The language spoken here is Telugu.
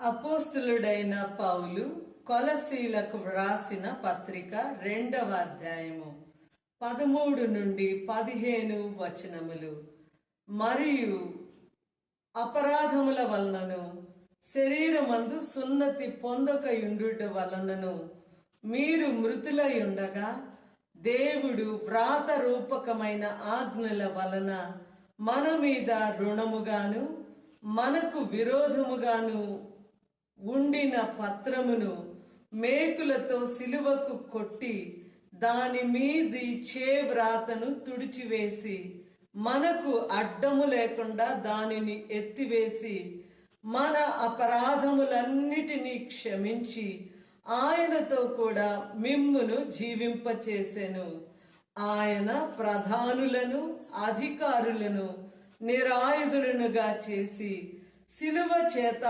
అపోస్తులుడైన పౌలు కొలసీలకు వ్రాసిన పత్రిక 2వ అధ్యాయము 13 నుండి 15 వచనములు. మరియు అపరాధముల వలనను శరీరమందు సున్నతి పొందకయుండుట వలనను మీరు మృతులై ఉండగా దేవుడు వ్రాత రూపకమైన ఆజ్ఞల వలన మన మీద రుణముగాను మనకు విరోధముగాను ఉండిన పత్రమును మేకులతో సిలువకు కొట్టి దాని మీది వ్రాతను తుడిచివేసి మనకు అడ్డము లేకుండా దానిని ఎత్తివేసి మన అపరాధములన్నిటినీ క్షమించి ఆయనతో కూడా మిమ్మును జీవింపచేసెను. ఆయన ప్రధానులను అధికారులను నిరాయుధులనుగా చేసి సిలువ చేత